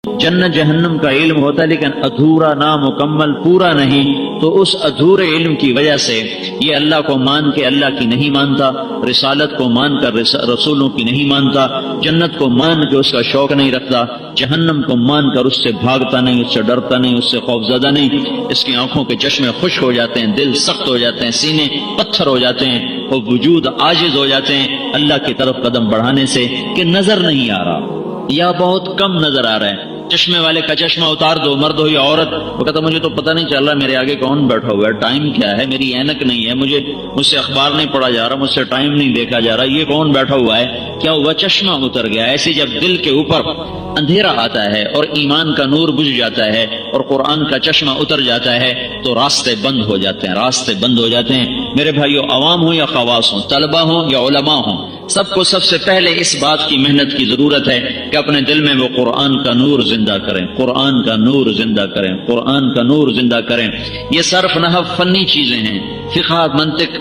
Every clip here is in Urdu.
جنت جہنم کا علم ہوتا ہے لیکن ادھورا، نامکمل، پورا نہیں، تو اس ادھورے علم کی وجہ سے یہ اللہ کو مان کے اللہ کی نہیں مانتا، رسالت کو مان کر رسولوں کی نہیں مانتا، جنت کو مان کے اس کا شوق نہیں رکھتا، جہنم کو مان کر اس سے بھاگتا نہیں، اس سے ڈرتا نہیں، اس سے خوفزدہ نہیں، اس کی آنکھوں کے چشمے خشک ہو جاتے ہیں، دل سخت ہو جاتے ہیں، سینے پتھر ہو جاتے ہیں، اور وجود عاجز ہو جاتے ہیں اللہ کی طرف قدم بڑھانے سے کہ نظر نہیں آ رہا یا بہت کم نظر آ رہا ہے۔ چشمے والے کا چشمہ اتار دو، مرد ہو یا عورت، وہ کہتا مجھے تو پتہ نہیں چل رہا میرے آگے کون بیٹھا ہوا ہے، ٹائم کیا ہے، میری اینک نہیں ہے، مجھ سے اخبار نہیں پڑھا جا رہا، مجھ سے ٹائم نہیں دیکھا جا رہا، یہ کون بیٹھا ہوا ہے، کیا ہوا؟ چشمہ اتر گیا۔ ایسے جب دل کے اوپر اندھیرا آتا ہے اور ایمان کا نور بجھ جاتا ہے اور قرآن کا چشمہ اتر جاتا ہے تو راستے بند ہو جاتے ہیں، راستے بند ہو جاتے ہیں۔ میرے بھائیو، عوام ہوں یا خواص ہوں، طلبہ ہوں یا علماء ہوں، سب کو سب سے پہلے اس بات کی محنت کی ضرورت ہے کہ اپنے دل میں وہ قرآن کا نور زندہ کریں، قرآن کا نور زندہ کریں، قرآن کا نور زندہ کریں۔ یہ صرف نحو فنی چیزیں ہیں، فقہ، منطق،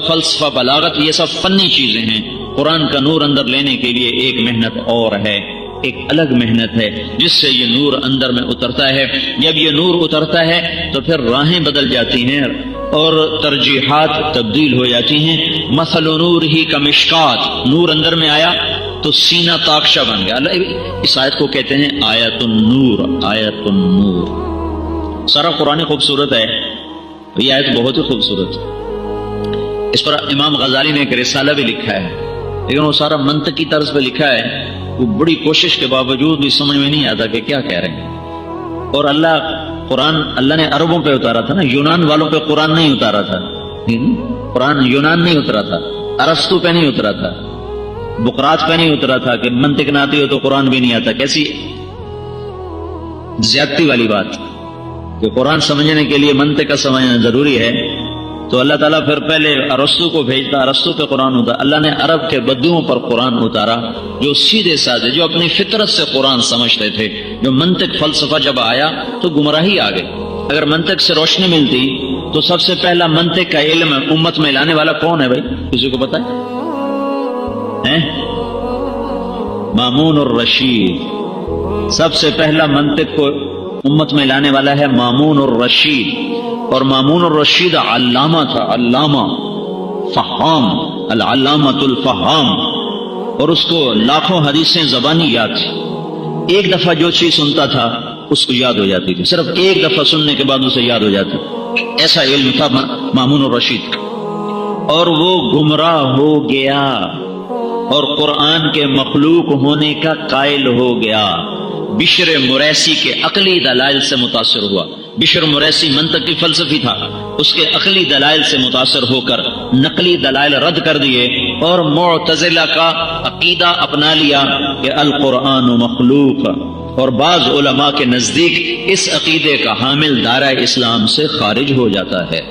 فلسفہ، بلاغت، یہ سب فنی چیزیں ہیں۔ قرآن کا نور اندر لینے کے لیے ایک محنت اور ہے، ایک الگ محنت ہے جس سے یہ نور اندر میں اترتا ہے۔ جب یہ نور اترتا ہے تو پھر راہیں بدل جاتی ہیں اور ترجیحات تبدیل ہو جاتی ہیں۔ مثل نور ہی کمشکات، نور اندر میں آیا تو سینہ تاکشہ بن گیا۔ اس آیت کو کہتے ہیں آیت النور، آیت النور۔ سارا قرآن خوبصورت ہے، یہ آیت بہت ہی خوبصورت ہے۔ اس پر امام غزالی نے ایک رسالہ بھی لکھا ہے، لیکن وہ سارا منطقی طرز پہ لکھا ہے، وہ بڑی کوشش کے باوجود بھی سمجھ میں نہیں آتا کہ کیا کہہ رہے ہیں۔ اور اللہ نے عربوں پہ اتارا تھا نا، یونان والوں پہ قرآن نہیں اتارا تھا، قرآن یونان نہیں اترا تھا، ارسطو پہ نہیں اترا تھا، بقراط پہ نہیں اترا تھا کہ منطق نہ آتی ہو تو قرآن بھی نہیں آتا۔ کیسی زیادتی والی بات کہ قرآن سمجھنے کے لیے منطق کا سمجھنا ضروری ہے، تو اللہ تعالیٰ پھر پہلے ارسطو کو بھیجتا، ارسطو پہ قرآن اتارا۔ اللہ نے عرب کے بدوؤں پر قرآن اتارا جو سیدھے سادھے، جو اپنی فطرت سے قرآن سمجھتے تھے۔ جو منطق فلسفہ جب آیا تو گمراہی آ گئی۔ اگر منطق سے روشنی ملتی تو سب سے پہلا منطق کا علم امت میں لانے والا کون ہے بھائی؟ کسی کو پتا ہے؟ مامون الرشید۔ سب سے پہلا منطق کو امت میں لانے والا ہے مامون الرشید، اور مامون الرشید علامہ تھا، علامہ فہام، العلامۃ الفہام، اور اس کو لاکھوں حدیثیں زبانی یاد تھی۔ ایک دفعہ جو چیز سنتا تھا اس کو یاد ہو جاتی تھی، صرف ایک دفعہ سننے کے بعد اسے یاد ہو جاتی، ایسا علم تھا مامون الرشید کا۔ اور وہ گمراہ ہو گیا اور قرآن کے مخلوق ہونے کا قائل ہو گیا۔ بشر مریسی کے عقلی دلائل سے متاثر ہوا۔ بشر مریسی منطقی فلسفی تھا، اس کے عقلی دلائل سے متاثر ہو کر نقلی دلائل رد کر دیے اور معتزلہ کا عقیدہ اپنا لیا کہ القرآن مخلوق، اور بعض علماء کے نزدیک اس عقیدے کا حامل دائرہ اسلام سے خارج ہو جاتا ہے۔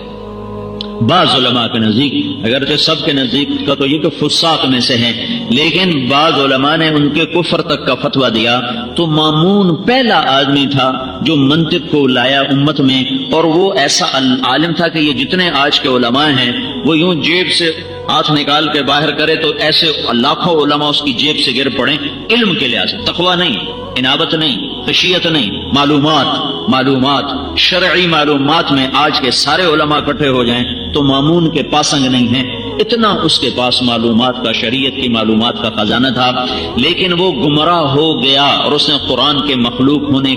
بعض علماء کے نزدیک، اگرچہ سب کے نزدیک کا تو یہ کہ فساق میں سے ہیں، لیکن بعض علماء نے ان کے کفر تک کا فتویٰ دیا۔ تو مامون پہلا آدمی تھا جو منطق کو لایا امت میں، اور وہ ایسا عالم تھا کہ یہ جتنے آج کے علماء ہیں وہ یوں جیب سے ہاتھ نکال کے باہر کرے تو ایسے لاکھوں علماء اس کی جیب سے گر پڑیں، علم کے لحاظ سے، تقویٰ نہیں، انابت نہیں، خشیت نہیں، معلومات شرعی معلومات میں آج کے سارے علماء اکٹھے ہو جائیں تو مامون کے پاسنگ نہیں ہیں، اتنا اس کے پاس معلومات کا، شریعت کی معلومات کا خزانہ تھا۔ لیکن وہ گمراہ ہو گیا اور اس نے قرآن کے مخلوق ہونے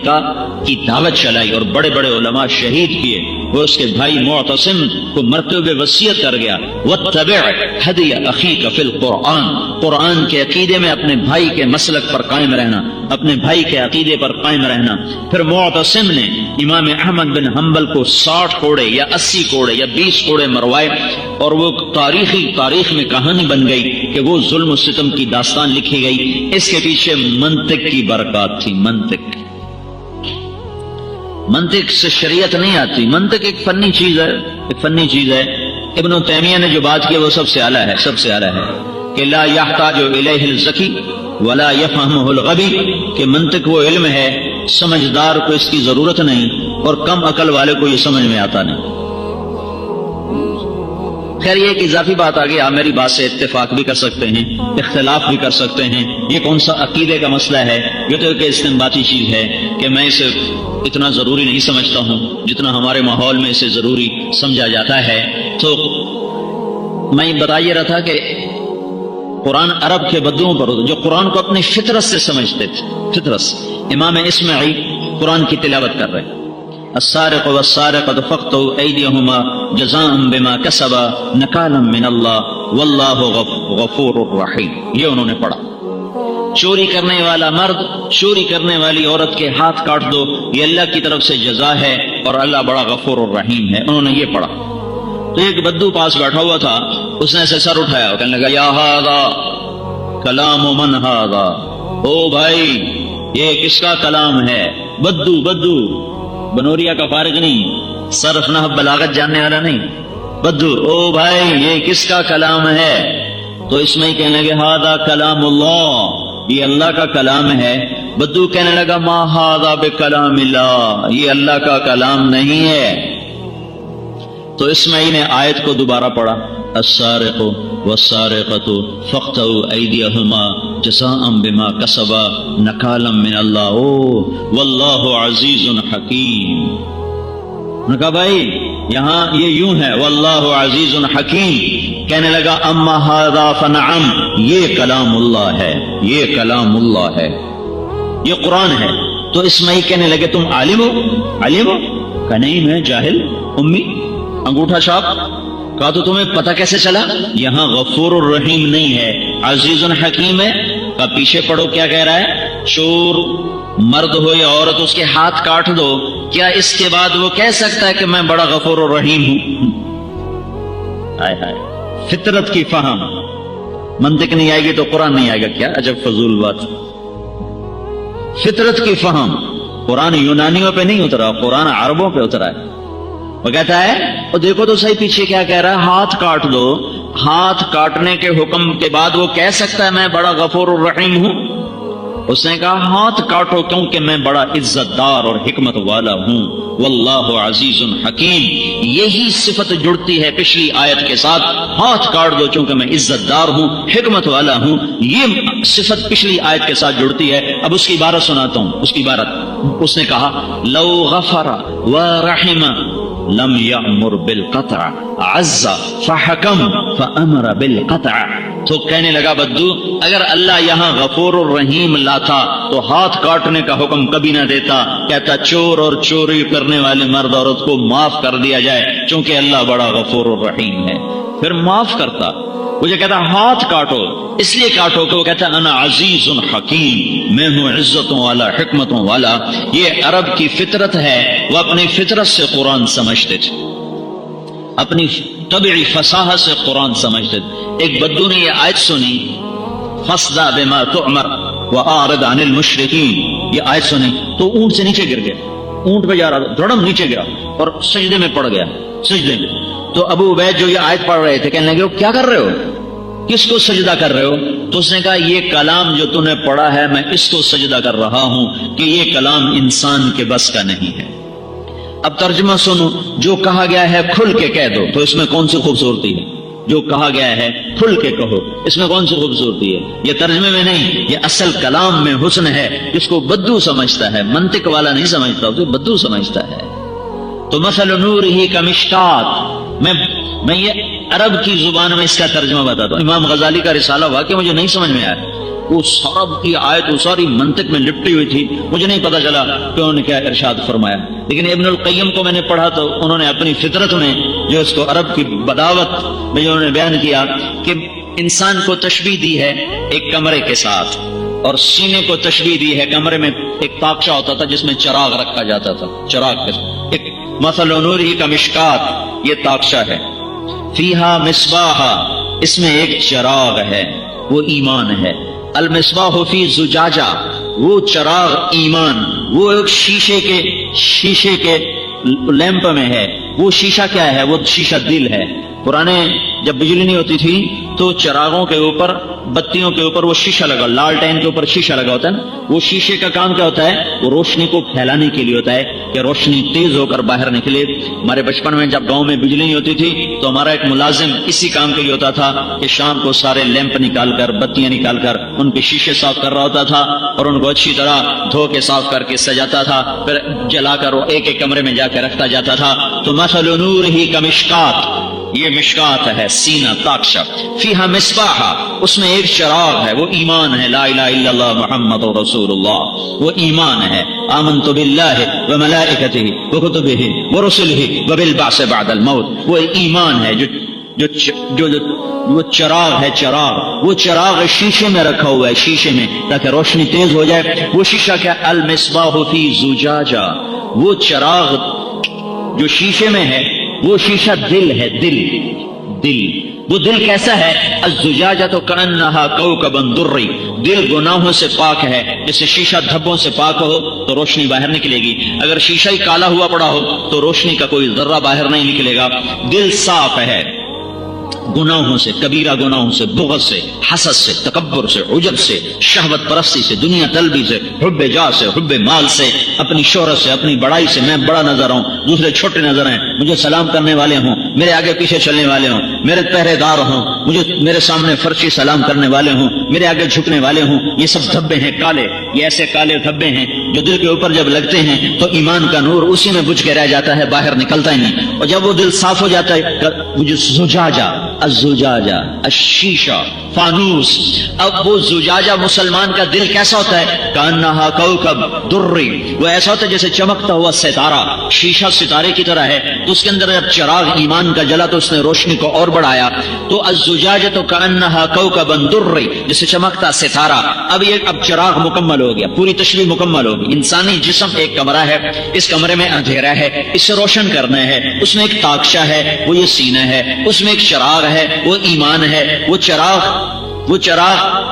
کی دعوت چلائی اور بڑے بڑے علماء شہید کیے۔ وہ اس کے بھائی معتصم کو مرتے ہوئے وصیت کر گیا، واتبع ہدی اخیک فی القرآن، قرآن کے عقیدے میں اپنے بھائی کے مسلک پر قائم رہنا، اپنے بھائی کے عقیدے پر قائم رہنا۔ پھر معتصم نے امام احمد بن حنبل کو 60 کوڑے یا 80 کوڑے یا 20 کوڑے مروائے، اور وہ تاریخ میں کہانی بن گئی کہ وہ ظلم و ستم کی داستان لکھی گئی۔ اس کے پیچھے منطق کی برکات تھی۔ منطق سے شریعت نہیں آتی، منطق ایک فنی چیز ہے، ابن تیمیہ نے جو بات کی وہ سب سے اعلیٰ ہے کہ لا یحتاج الیہ الذکی ولا یفہمہ الغبی، کہ منطق وہ علم ہے سمجھدار کو اس کی ضرورت نہیں اور کم عقل والے کو یہ سمجھ میں آتا نہیں۔ خیر یہ کہ اضافی بات آگے آپ میری بات سے اتفاق بھی کر سکتے ہیں، اختلاف بھی کر سکتے ہیں، یہ کون سا عقیدے کا مسئلہ ہے، یہ تو ایک استنباطی چیز ہے کہ میں اسے اتنا ضروری نہیں سمجھتا ہوں جتنا ہمارے ماحول میں اسے ضروری سمجھا جاتا ہے۔ تو میں بتا یہ رہا تھا کہ قرآن عرب کے بدوؤں پر ہوتا جو قرآن کو اپنی فطرت سے سمجھتے تھے، فطرت سے۔ امام اسماعی قرآن کی تلاوت کر رہے ہیں، السارق والسارقة فاقطعوا أيديهما جزاء بما كسبا نكالا من الله والله غفور رحیم، یہ انہوں نے پڑھا۔ چوری کرنے والا مرد چوری کرنے والی عورت کے ہاتھ کاٹ دو، یہ اللہ کی طرف سے جزا ہے اور اللہ بڑا غفور الرحیم ہے، انہوں نے یہ پڑھا۔ تو ایک بدو پاس بیٹھا ہوا تھا، اس نے ایسے سر اٹھایا اور کہنے لگا یا ھذا کلام من ھذا، او بھائی یہ کس کا کلام ہے؟ بدو بنوریا کا فارغ نہیں، صرف نحو بلاغت جاننے والا نہیں، بدو، او بھائی یہ کس کا کلام ہے؟ تو اس میں ہی کہنے لگے ھذا کلام اللہ، یہ اللہ کا کلام ہے۔ بدو کہنے لگا ما ھذا بکلام اللہ، یہ اللہ کا کلام نہیں ہے۔ تو اسماعیل نے آیت کو دوبارہ پڑھا، السارق والسارقۃ فاقطعوا ایدیہما جزاء بما کسبا نکالا من اللہ واللہ عزیز حکیم۔ انہوں نے کہا بھائی یہاں یہ یوں ہے واللہ عزیز حکیم، کہنے لگا اما ھذا فنعم، یہ کلام اللہ ہے، یہ کلام اللہ ہے، یہ قرآن ہے۔ تو اسماعیل کہنے لگے تم عالم ہو؟ عالم ہو؟ کہا نہیں میں جاہل امی، انگوٹھا چھاپ۔ کہا تو تمہیں پتہ کیسے چلا؟ یہاں غفور الرحیم نہیں ہے، عزیز الحکیم ہے۔ کہا پیچھے پڑھو کیا کہہ رہا ہے، چور مرد ہو یا عورت اس کے ہاتھ کاٹ دو، کیا اس کے بعد وہ کہہ سکتا ہے کہ میں بڑا غفور الرحیم ہوں؟ ہائے ہائے، فطرت کی فہم، منطق نہیں آئے گی تو قرآن نہیں آئے گا، کیا عجب فضول بات۔ فطرت کی فہم، قرآن یونانیوں پہ نہیں اترا، قرآن عربوں پہ اترا ہے۔ وہ کہتا ہے اور دیکھو تو صحیح پیچھے کیا کہہ رہا ہے، ہاتھ کاٹ دو، ہاتھ کاٹنے کے حکم کے بعد وہ کہہ سکتا ہے میں بڑا غفور الرحیم ہوں؟ اس نے کہا ہاتھ کاٹو کیونکہ میں بڑا عزت دار اور حکمت والا ہوں، واللہ عزیز حکیم۔ یہی صفت جڑتی ہے پچھلی آیت کے ساتھ، ہاتھ کاٹ دو چونکہ میں عزت دار ہوں، حکمت والا ہوں، یہ صفت پچھلی آیت کے ساتھ جڑتی ہے۔ اب اس کی عبارت سناتا ہوں، اس کی عبارت، اس نے کہا لو غفر ورحم لم یأمر بالقطع عز فحکم فامر بالقطع۔ تو کہنے لگا بدو اگر اللہ یہاں غفور الرحیم لاتا تو ہاتھ کاٹنے کا حکم کبھی نہ دیتا، کہتا چور اور چوری کرنے والے مرد عورت کو معاف کر دیا جائے چونکہ اللہ بڑا غفور الرحیم ہے، پھر معاف کرتا۔ مجھے کہتا ہاتھ کاٹو، اس لیے کاٹو کہ وہ کہتا انا عزیز حکیم، میں ہوں عزتوں والا حکمتوں والا۔ یہ عرب کی فطرت ہے، وہ اپنی فطرت سے قرآن سمجھتے تھے، اپنی طبعی فصاحت سے قرآن سمجھتے تھے۔ ایک بدو نے یہ آیت سنی فاصدع بما تؤمر واعرض عن المشرکین، یہ آیت سنی تو اونٹ سے نیچے گر گیا، اونٹ پہ جا رہا تھا، دھڑم نیچے گیا اور سجدے میں پڑ گیا، سجدے میں۔ تو ابو عبید جو یہ آیت پڑھ رہے تھے کہنے لگے کیا کر رہے ہو، کس کو سجدہ کر رہے ہو؟ تو اس نے کہا یہ کلام جو تم نے پڑھا ہے میں اس کو سجدہ کر رہا ہوں کہ یہ کلام انسان کے بس کا نہیں ہے۔ اب ترجمہ سنو، جو کہا گیا ہے کھل کے کہہ دو، تو اس میں کون سی خوبصورتی ہے؟ جو کہا گیا ہے کھل کے کہو، اس میں کون سی خوبصورتی ہے؟ یہ ترجمے میں نہیں، یہ اصل کلام میں حسن ہے، جس کو بدو سمجھتا ہے، منطق والا نہیں سمجھتا، اسے بدو سمجھتا ہے۔ تو مثل نور ہی کا مشکات، میں یہ عرب کی زبان میں اس کا ترجمہ بتاتا ہوں۔ امام غزالی کا رسالہ واقعی مجھے نہیں سمجھ میں آیا، وہ سارا کی آیت وہ ساری منطق میں لپٹی ہوئی تھی، مجھے نہیں پتا چلا کہ انہوں نے کیا ارشاد فرمایا۔ لیکن ابن القیم کو میں نے پڑھا تو انہوں نے اپنی فطرت میں جو اس کو عرب کی بداوت میں جو انہوں نے بیان کیا کہ انسان کو تشبیہ دی ہے ایک کمرے کے ساتھ، اور سینے کو تشبیہ دی ہے کمرے میں ایک طاقچہ ہوتا تھا جس میں چراغ رکھا جاتا تھا، چراغ کے ایک مثل نور ہی کا مشکات، یہ طاقچہ ہے، فیہا مصباح، اس میں ایک چراغ ہے، وہ ایمان ہے، المصباح فی زجاجہ، وہ چراغ ایمان، وہ ایک شیشے کے لیمپ میں ہے، وہ شیشہ کیا ہے؟ وہ شیشہ دل ہے۔ پرانے جب بجلی نہیں ہوتی تھی تو چراغوں کے اوپر، بتیوں کے اوپر وہ شیشہ لگا، لالٹین کے اوپر شیشہ لگا ہوتا ہے نا، وہ شیشے کا کام کیا ہوتا ہے؟ وہ روشنی کو پھیلانے کے لیے ہوتا ہے۔ کہ روشنی تیز ہو کر باہر نکلے۔ ہمارے بچپن میں جب گاؤں میں بجلی نہیں ہوتی تھی تو ہمارا ایک ملازم اسی کام کے لیے ہوتا تھا کہ شام کو سارے لیمپ نکال کر، بتیاں نکال کر ان کے شیشے صاف کر رہا ہوتا تھا اور ان کو اچھی طرح دھو کے صاف کر کے سجاتا تھا، پھر جلا کر وہ ایک ایک کمرے میں جا کے رکھتا جاتا تھا۔ تو مثل نورہ کمشکات، یہ مشکات ہے، سینہ تاکشا، فیہا مصباح، اس میں ایک چراغ ہے، وہ ایمان ہے، لا الہ الا اللہ محمد رسول اللہ، وہ ایمان ہے۔ آمنت باللہ وملائکتہ وکتبہ ورسلہ وبالبعث بعد الموت، وہ ایمان ہے وہ چراغ ہے، چراغ، وہ چراغ شیشے میں رکھا ہوا ہے، شیشے میں، تاکہ روشنی تیز ہو جائے۔ وہ شیشہ کیا؟ المصباح فی زجاجہ، وہ چراغ جو شیشے میں ہے وہ شیشہ دل ہے، دل وہ دل کیسا ہے؟ الزجاجۃ کأنہا کوکب دری، دل گناہوں سے پاک ہے، جیسے شیشہ دھبوں سے پاک ہو تو روشنی باہر نکلے گی، اگر شیشہ ہی کالا ہوا پڑا ہو تو روشنی کا کوئی ذرہ باہر نہیں نکلے گا۔ دل صاف ہے گناہوں سے، کبیرہ گناہوں سے، بغض سے، حسد سے، تکبر سے، عجب سے، شہوت پرستی سے، دنیا طلبی سے، حب جاہ سے، حب مال سے، اپنی شہرت سے، اپنی بڑائی سے، میں بڑا نظر آؤں، دوسرے چھوٹے نظر آئیں، مجھے سلام کرنے والے ہوں، میرے آگے پیچھے چلنے والے ہوں، میرے پہرے دار ہوں، مجھے میرے سامنے فرشی سلام کرنے والے ہوں، میرے آگے جھکنے والے ہوں، یہ سب دھبے ہیں کالے، یہ ایسے کالے دھبے ہیں جو دل کے اوپر جب لگتے ہیں تو ایمان کا نور اسی میں بجھ کے رہ جاتا ہے، باہر نکلتا ہی نہیں، اور جب وہ دل صاف ہو جاتا ہے، وہ زجاجہ، الزجاجہ، الشیشہ، فانوس۔ اب وہ زجاجہ مسلمان کا دل کیسا ہوتا ہے؟ کانہا کوکب دری، وہ ایسا ہوتا ہے جیسے چمکتا ہوا ستارہ، شیشہ ستارے کی طرح ہے، تو اس کے اندر جب چراغ ایمان کا جلا تو اس نے روشنی کو اور بڑھایا، تو الزجاجۃ کانہا کوکب دری، جیسے چمکتا ستارہ۔ اب چراغ مکمل ہو گیا، پوری تشبیہ مکمل ہوگی۔ انسانی جسم ایک کمرہ ہے، اس کمرے میں اندھیرا ہے، اسے روشن کرنا ہے، اس میں ایک تاکشا ہے، وہ یہ سینہ ہے، اس میں ایک چراغ ہے، وہ ایمان ہے، وہ چراغ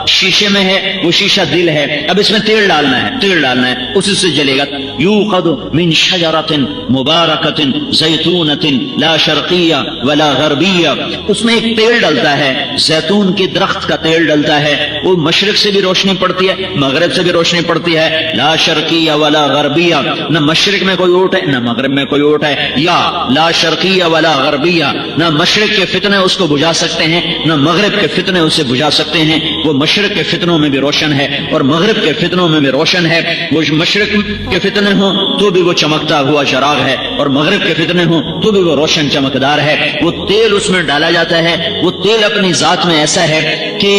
شیشے میں ہے، وہ شیشہ دل ہے۔ اب اس میں تیل ڈالنا ہے، اسی سے جلے گا۔ یوقد من شجرۃ مبارکۃ زیتونۃ لا شرقیہ ولا غربیہ، اس میں ایک تیل ڈلتا ہے، زیتون کے درخت کا تیل ڈلتا ہے، وہ مشرق سے بھی روشنی پڑتی ہے، مغرب سے بھی روشنی پڑتی ہے، لا شرقیہ ولا غربیہ، نہ مشرق میں کوئی اوٹ ہے نہ مغرب میں کوئی اوٹ ہے، یا لا شرقیہ ولا غربیہ، نہ مشرق کے فتنے اس کو بجھا سکتے ہیں نہ مغرب کے فتنے اسے بجھا سکتے ہیں۔ وہ مشرق کے فتنوں میں بھی روشن ہے اور مغرب کے فتنوں میں بھی روشن ہے، وہ مشرق کے فتنے ہوں تو بھی وہ چمکتا ہوا چراغ ہے، اور مغرب کے فتنے ہوں تو بھی وہ روشن چمکدار ہے۔ وہ تیل اس میں ڈالا جاتا ہے، وہ تیل اپنی ذات میں ایسا ہے کہ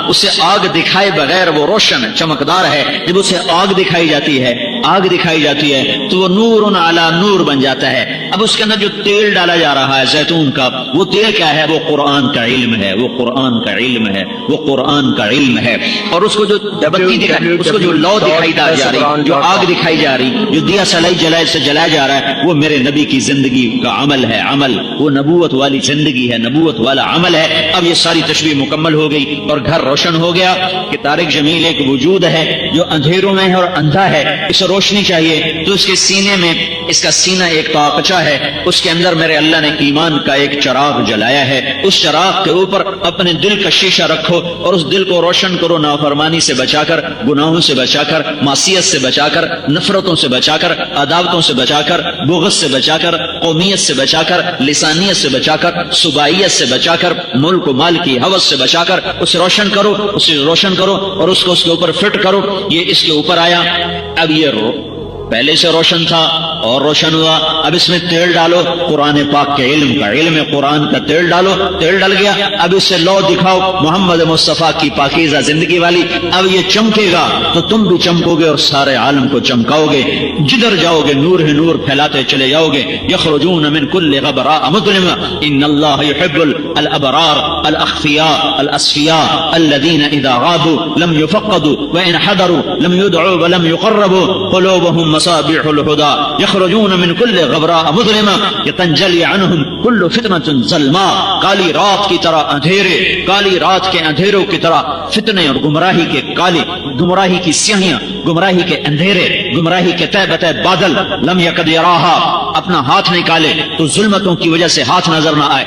اسے آگ دکھائے بغیر وہ روشن چمکدار ہے۔ جب اسے آگ دکھائی جاتی ہے تو وہ نور علی نور بن جاتا ہے۔ اب اس کے اندر جو تیل ڈالا جا رہا ہے زیتون کا، وہ تیل کیا ہے؟ وہ قرآن کا علم ہے، وہ قرآن کا علم ہے، وہ قرآن کا علم ہے۔ اور اس کو جو بتی دکھائی، اس کو جو لو دکھائی جا رہی، جو آگ دکھائی جا رہی، جو دیا سلائی جلائے سے جلایا جا رہا ہے، وہ میرے نبی کی زندگی کا عمل ہے، عمل، وہ نبوت والی زندگی ہے، نبوت والا عمل ہے۔ اب یہ ساری تشبیہ مکمل ہو گئی اور گھر روشن ہو گیا کہ طارق جمیل ایک وجود ہے جو اندھیروں میں ہے اور اندھا ہے، اسے روشنی چاہیے، تو اس کے سینے میں، اس کا سینہ ایک طاقچہ ہے، اس کے اندر میرے اللہ نے ایمان کا ایک چراغ جلایا ہے۔ اس چراغ کے اوپر اپنے دل کا شیشہ رکھو اور اس دل کو روشن کرو، نافرمانی سے بچا کر، گناہوں سے بچا کر، معصیت سے بچا کر، نفرتوں سے بچا کر، عداوتوں سے بچا کر، بغض سے بچا کر، قومیت سے بچا کر، لسانیت سے بچا کر، صوبائیت سے بچا کر، ملک و مال کی ہوس سے بچا کر اسے روشن کرو اور اس کو اس کے اوپر فٹ کرو۔ یہ اس کے اوپر آیا۔ اب یہ پہلے سے روشن تھا اور روشن ہوا، اب اس میں تیل ڈالو، قرآن پاک کے علم کا، علم قرآن کا تیل ڈالو، تیل ڈل گیا، اب اس سے لو دکھاؤ محمد مصطفیٰ کی پاکیزہ زندگی والی، اب یہ چمکے گا تو تم بھی چمکو گے اور سارے عالم کو چمکاؤ گے، جدھر جاؤ گے نور ہی نور پھیلاتے چلے جاؤ گے۔ یخرجون من کل غبراء مظلم ان اللہ يحب الابرار الاخفیاء الاصفیاء الذین اذا غابوا لم يفقدوا وان حضروا لم يدعوا ولم يقربوا قلوبهم مصابيح الهدى يخرجون من كل غبراء مظلمة يتنجلي عنهم كل فتنة ظلماء، کالی رات کی طرح اندھیرے، کالی رات کے اندھیروں کی طرح فتنے اور گمراہی کے کالے، گمراہی کی سیاہیاں، گمراہی کے اندھیرے، گمراہی کے تہ بتہ بادل، لم يقد يراها، اپنا ہاتھ نکالے تو ظلمتوں کی وجہ سے ہاتھ نظر نہ آئے،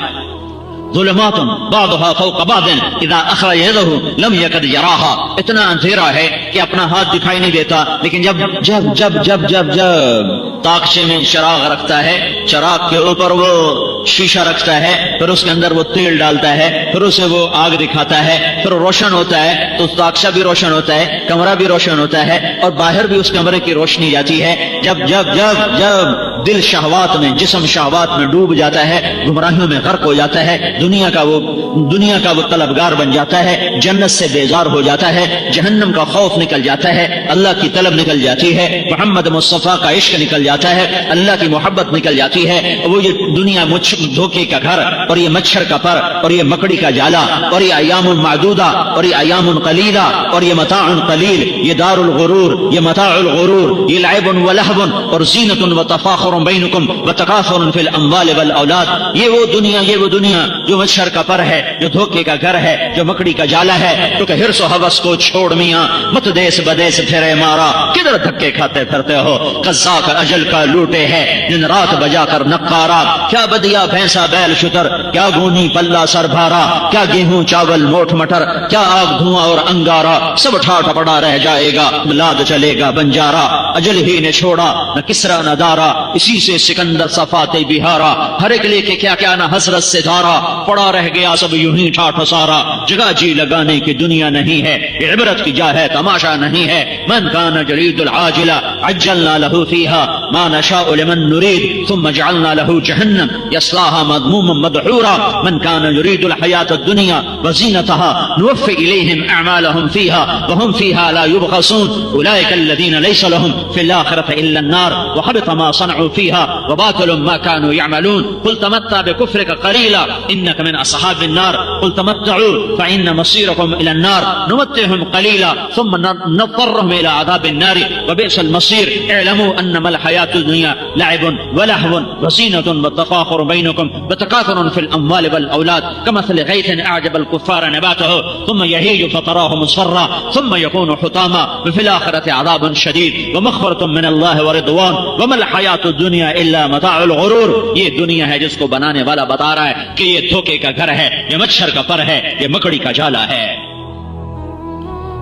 ظلمات بعضها فوق بعض اذا اخرج يده لم يكد يراها. اتنا اندھیرا ہے کہ اپنا ہاتھ دکھائی نہیں دیتا، لیکن جب جب جب جب جب جب طاقچے میں چراغ رکھتا ہے، چراغ کے اوپر وہ شیشہ رکھتا ہے، پھر اس کے اندر وہ تیل ڈالتا ہے، پھر اسے وہ آگ دکھاتا ہے، پھر روشن ہوتا ہے تو طاقچہ بھی روشن ہوتا ہے، کمرہ بھی روشن ہوتا ہے، اور باہر بھی اس کمرے کی روشنی جاتی ہے. جب جب جب جب دل شہوات میں، جسم شہوات میں ڈوب جاتا ہے، گمراہیوں میں غرق ہو جاتا ہے، دنیا کا وہ طلبگار بن جاتا ہے، جنت سے بیزار ہو جاتا ہے، جہنم کا خوف نکل جاتا ہے، اللہ کی طلب نکل جاتی ہے، محمد مصطفیٰ کا عشق نکل جاتا ہے، اللہ کی محبت نکل جاتی ہے. وہ یہ دنیا دھوکے کا گھر، اور یہ مچھر کا پر، اور یہ مکڑی کا جالا، اور یہ ایام معدودہ، اور یہ ایام قلیلہ، اور یہ متاع قلیل، یہ دار الغرور، یہ متاع الغرور، یہ لعب و لہو اور زینت و تفاخر بینکم و تکاثر فی الاموال والاولاد. یہ وہ دنیا جو مچھر کا پر ہے، جو دھوکے کا گھر ہے، جو مکڑی کا جالا ہے. تو کہ حرص و ہوس کو چھوڑ میاں، مت دیس بدیس پھرے مارا، کدھر دھکے کھاتے پھرتے ہو، قزاق اجل کا لوٹے ہے دن رات بجا کر نقارا. کیا بدیا بھینسا بیل شتر، کیا گونی پلہ سر بھارا، کیا گیہوں چاول موٹ مٹر، کیا آگ دھواں اور انگارا، سب ٹھاٹھ پڑا رہ جائے گا، ملاد چلے گا بنجارا. اجل ہی نے چھوڑا نہ کسرا نہ دارا، اسی سے سکندر صفات بہارا. ہر ایک لے کے کیا کیا نہ حسرت سے دھارا، پڑا رہ گیا سب یوں ہی ٹھاٹھ سارا. جگہ جی لگانے کی دنیا نہیں ہے، عبرت کی جا ہے تماشا نہیں ہے. من کان یرید العاجل عجلنا له فیها ما نشاء لمن نريد ثم جعلنا له جهنم يصلاها مذموما مدحورا. من كان يريد الحياة الدنيا وزينتها نوفي إليهم أعمالهم فيها وهم فيها لا يبخسون. أولئك الذين ليس لهم في الآخرة إلا النار وحبط ما صنعوا فيها وباطل ما كانوا يعملون. قل تمتع بكفرك قليلا إنك من أصحاب النار. قل تمتعوا فإن مصيركم إلى النار. نمتعهم قليلا ثم نضطرهم إلى عذاب النار وبئس المصير. اعلموا أنما الحياة الدنيا لعب ولهو وزينة وتفاخر بينكم وتكاثر في الأموال والأولاد كمثل غيث أعجب الكفار نباته ثم يهيج فتراه مصفرا ثم يكون حطاما وفي الآخرة عذاب شديد ومغفرة من الله ورضوان وما الحياة الدنيا إلا متاع الغرور. یہ دنیا ہے جس کو بنانے والا بتا رہا ہے کہ یہ دھوکے کا گھر ہے، یہ مچھر کا پر ہے، یہ مکڑی کا جالا ہے.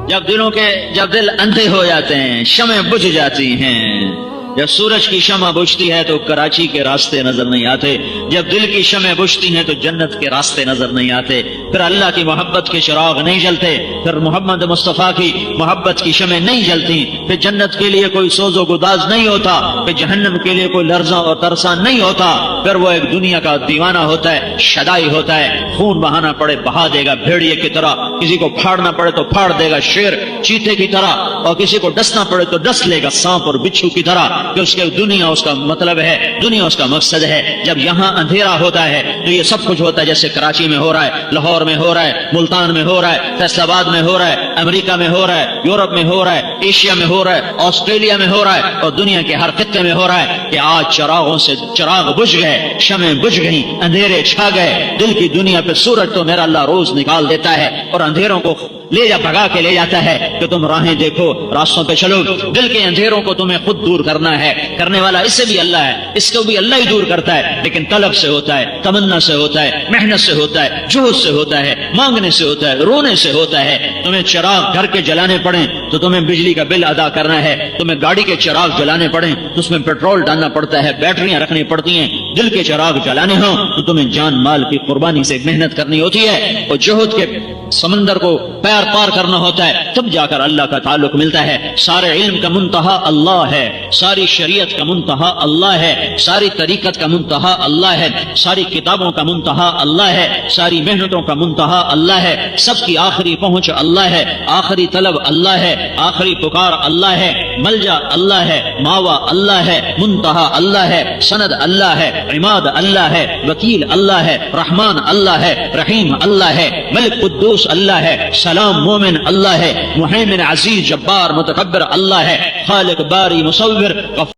جب دل اندھے ہو جاتے ہیں، شمعیں بجھ جاتی ہیں. جب سورج کی شمع بجھتی ہے تو کراچی کے راستے نظر نہیں آتے، جب دل کی شمع بجھتی ہیں تو جنت کے راستے نظر نہیں آتے، پھر اللہ کی محبت کے چراغ نہیں جلتے، پھر محمد مصطفیٰ کی محبت کی شمع نہیں جلتی، پھر جنت کے لیے کوئی سوز و گداز نہیں ہوتا، پھر جہنم کے لیے کوئی لرزاں اور ترساں نہیں ہوتا. پھر وہ ایک دنیا کا دیوانہ ہوتا ہے، شدائی ہوتا ہے، خون بہانا پڑے بہا دے گا بھیڑیے کی طرح، کسی کو پھاڑنا پڑے تو پھاڑ دے گا شیر چیتے کی طرح، اور کسی کو ڈسنا پڑے تو ڈس لے گا سانپ اور بچھو کی طرح. کہ اس کے دنیا اس کا مطلب ہے، دنیا اس کا مقصد ہے. جب یہاں اندھیرا ہوتا ہے تو یہ سب کچھ ہوتا ہے، جیسے کراچی میں ہو رہا ہے، لاہور میں ہو رہا ہے، ملتان میں ہو رہا ہے، فیصل آباد میں ہو رہا ہے، امریکہ میں ہو رہا ہے، یورپ میں ہو رہا ہے، ایشیا میں ہو رہا ہے، آسٹریلیا میں ہو رہا ہے، اور دنیا کے ہر خطے میں ہو رہا ہے. کہ آج چراغوں سے چراغ بجھ گئے، شمعیں بجھ گئیں، اندھیرے چھا گئے. دل کی دنیا پہ سورج تو میرا اللہ روز نکال دیتا ہے اور اندھیروں کو بھگا کے لے جاتا ہے کہ تم راہیں دیکھو، راستوں پہ چلو. دل کے اندھیروں کو تمہیں خود دور کرنا ہے. کرنے والا اس سے بھی اللہ ہے، اس کو بھی اللہ ہی دور کرتا ہے، لیکن طلب سے ہوتا ہے، تمنا سے ہوتا ہے، محنت سے ہوتا ہے، جہد سے ہوتا ہے، مانگنے سے ہوتا ہے، رونے سے ہوتا ہے. تمہیں چراغ گھر کے جلانے پڑیں تو تمہیں بجلی کا بل ادا کرنا ہے. تمہیں گاڑی کے چراغ جلانے پڑیں تو اس میں پیٹرول ڈالنا پڑتا ہے، بیٹریاں رکھنی پڑتی ہیں. دل کے چراغ جلانے ہوں تو تمہیں جان مال کی قربانی سے محنت کرنی ہوتی ہے، اور جہد کے سمندر کو پیر پار کرنا ہوتا ہے، تب جا کر اللہ کا تعلق ملتا ہے. سارے علم کا منتہا اللہ ہے، ساری شریعت کا منتہا اللہ ہے، ساری طریقت کا منتہا اللہ ہے، ساری کتابوں کا منتہا اللہ ہے، ساری محنتوں کا منتہا اللہ ہے. سب کی آخری پہنچ اللہ ہے، آخری طلب اللہ ہے، آخری پکار اللہ ہے، ملجا اللہ ہے، ماوا اللہ ہے، منتہا اللہ ہے، سند اللہ ہے، عماد اللہ ہے، وکیل اللہ ہے، رحمان اللہ ہے، رحیم اللہ ہے، ملک قدوس اللہ ہے، سلام مومن اللہ ہے، محیمن عزیز جبار متکبر اللہ ہے، خالق باری مصور